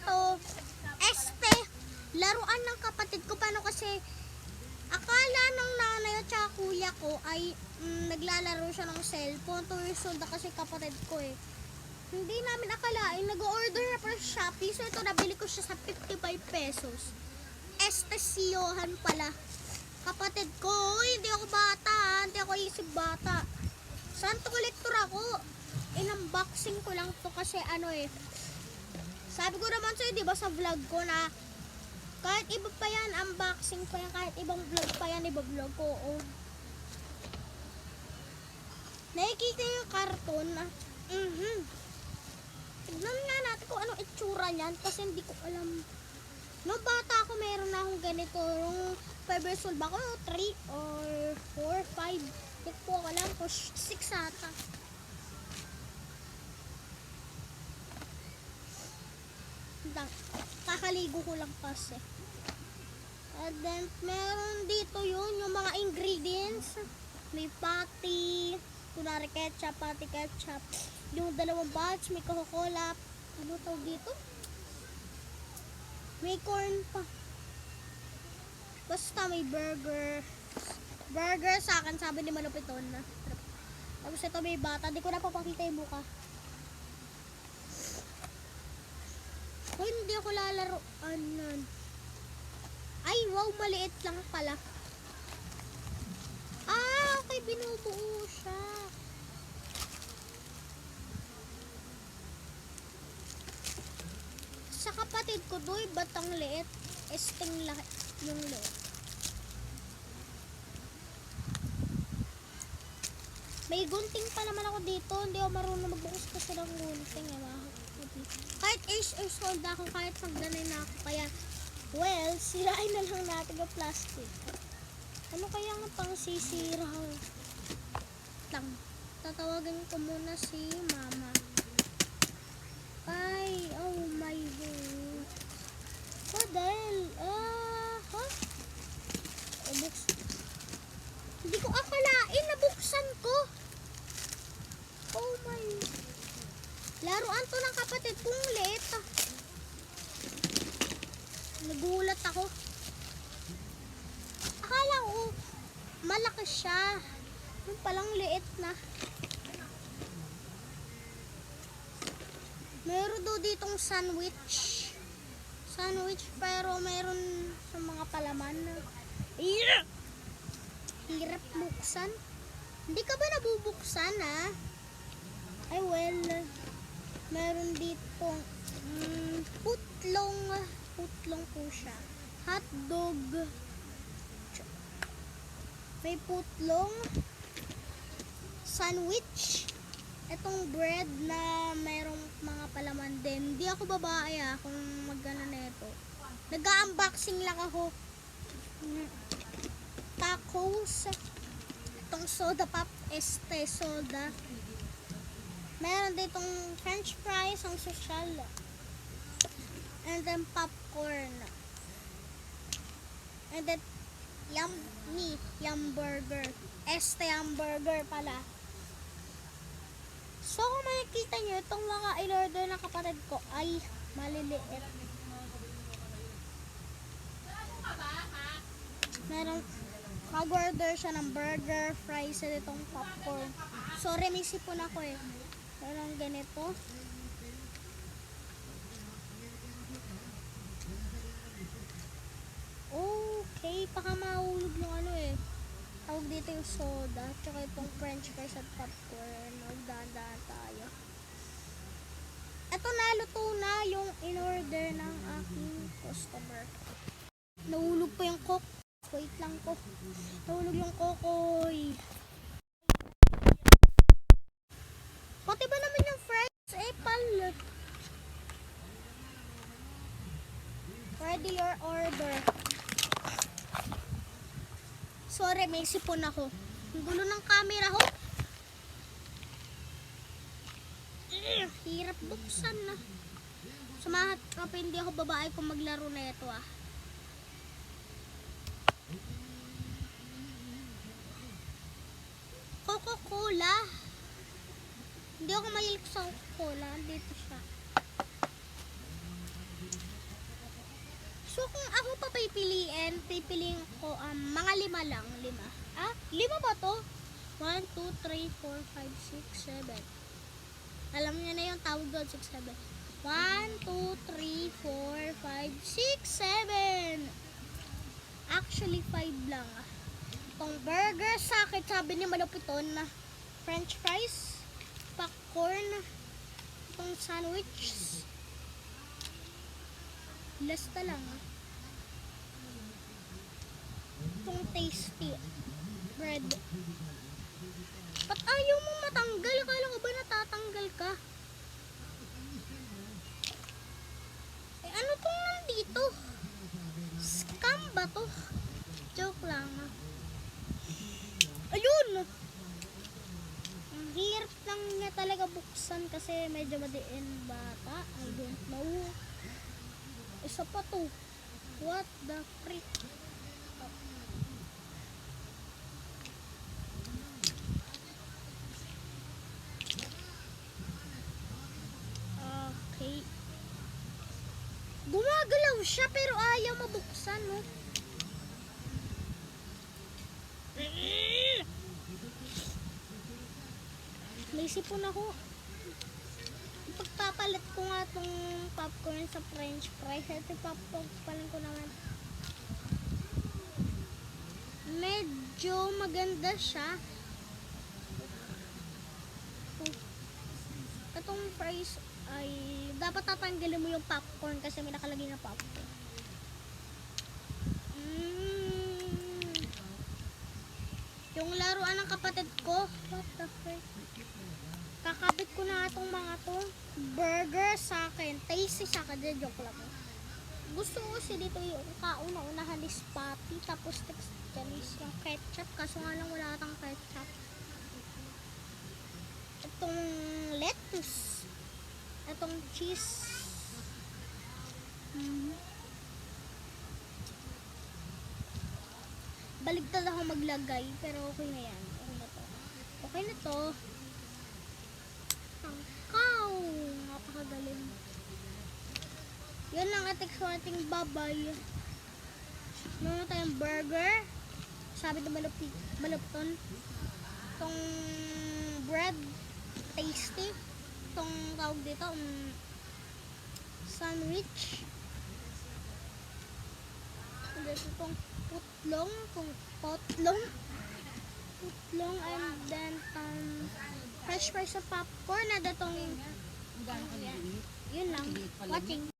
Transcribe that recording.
to. Laruan ng kapatid ko. Paano kasi, akala ng nanay at saka kuya ko ay naglalaro siya ng cellphone. 2 years old na kasi kapatid ko eh. Hindi namin akalain, nag-order na pa sa Shopee. So ito, nabili ko siya sa 55 pesos. Siohan pala. Kapatid ko, hindi ako bata, hindi ako isip bata. Santo collector ako. In-unboxing ko lang to kasi ano eh. Sabi ko naman sa'yo, di ba sa vlog ko na kahit iba pa yan, unboxing pa yan, kahit ibang vlog pa yan, iba vlog ko. Oh. Nakikita yung karton na, tignan nga natin kung anong itsura niyan kasi hindi ko alam. Noong bata ako, meron na akong ganito. Yung 5 years old ba ako? 3 or 4, 5. Hindi ko alam ko. 6 ata. Kakaligo ko lang kasi. And then, meron dito yun, yung mga ingredients. May patty, kunwari ketchup, patty ketchup. Yung 2 batch, may Coca-Cola. Ano tawag dito? May corn pa. Basta may burger. Burger sa akin, sabi ni Malupiton na. Tapos ito may bata. Di ko na papakita yung buka. Kung hindi ako lalaroan nun. Ay, wow, maliit lang pala. Ah, okay, binubuo siya. Sa kapatid ko doy, ba't ang liit? Esting yung liit. May gunting pa naman ako dito. Hindi ako marunong magbukas kasi ng gunting. Kahit 8 years old ako, kahit magdanay na ako. Kaya, well, sirain na lang natin yung plastic. Ano kaya nga pang sisira? Tatawagan ko muna si mama. Ay, oh my God. Oh, dahil, hindi ko akalain, nabuksan ko. Oh my. Laruan to ng kapatid kong liit. Nagulat ako. Akala ko, malaki siya. Yung palang liit na. Meron daw ditong sandwich. Sandwich pero meron sa mga palaman. Hirap buksan. Hindi ka ba nabubuksan Ay well, meron ditong putlong po siya. Hotdog. May putlong. Sandwich. Itong bread na mayroong mga palaman din. Hindi ako babae kung magana na ito. Nag-unboxing lang ako. Tacos. Itong soda pop. Soda. Meron ditong french fries ang social. And then popcorn. And then yum burger. Yum burger pala. So kung makikita nyo, itong mga in-order ng kapatid ko ay maliliit. Meron, mag-order siya ng burger, fries, at itong popcorn. Sorry, may sipon ako Meron ganito. Okay, baka mahulog yung tawag dito yung soda, tsaka itong french fries at popcorn. Magdaan-daan tayo. Ito naluto na yung in-order ng aking customer. Nahulog pa yung coke. Wait lang po. Nahulog yung kokoy. Pati ba naman yung fries? Pal. Ready your order. Sorry, may sipon ako. Ang gulo ng camera ho. Hirap buksan na. Sumahat kapag hindi ako babae kung maglaro na ito Coca-Cola. Hindi ako mahilig sa Coca-Cola. Dito siya. So kung ako pa pipiliin ko mga 5 lang, 5. 5 ba to? 1, 2, 3, 4, 5, 6, 7. Alam niyo na yung tawag doon, 6, 7. 1, 2, 3, 4, 5, 6, 7. Actually, 5 lang. Itong burger sa akin, sabi ni Malupiton na french fries, popcorn, itong sandwich. Lasta lang. Itong tasty bread. Ba't ayaw mo matanggal? Kala ko ba natatanggal ka? Eh ano tong nandito? Scam ba to? Joke lang. Ayun! Ang hirap lang niya talaga buksan kasi medyo madiin bata. I don't know. Isa pa to. What the freak? Okay. Gumagalaw siya pero ayaw mabuksan, no? May sipon ako. Pagpapalit ko nga tong popcorn sa french fries. Ito papalit ko naman. Medyo maganda siya. Itong fries ay dapat tatanggalin mo yung popcorn kasi may nakalagay na popcorn. Yung laruan ng kapatid ko. What the frick? Kakabit ko na itong mga to. Burger sa akin. Tasty sa akin. Joke lang. Gusto ko kasi dito yung kauna-unahan is patty. Tapos next dyan is yung ketchup. Kaso nga lang wala atang ketchup. Itong lettuce. Itong cheese. Baligtad ako maglagay. Pero okay na yan. Okay na to. Okay na to. Tangkaw! Napakagaling. Yan lang atik sa ating babay. Meron tayong burger. Sabi na malupton. Itong bread. Tasty. Itong tawag dito. Sandwich. Itong putlong. Putlong and then fresh fries sa popcorn na datong yun lang. Watching.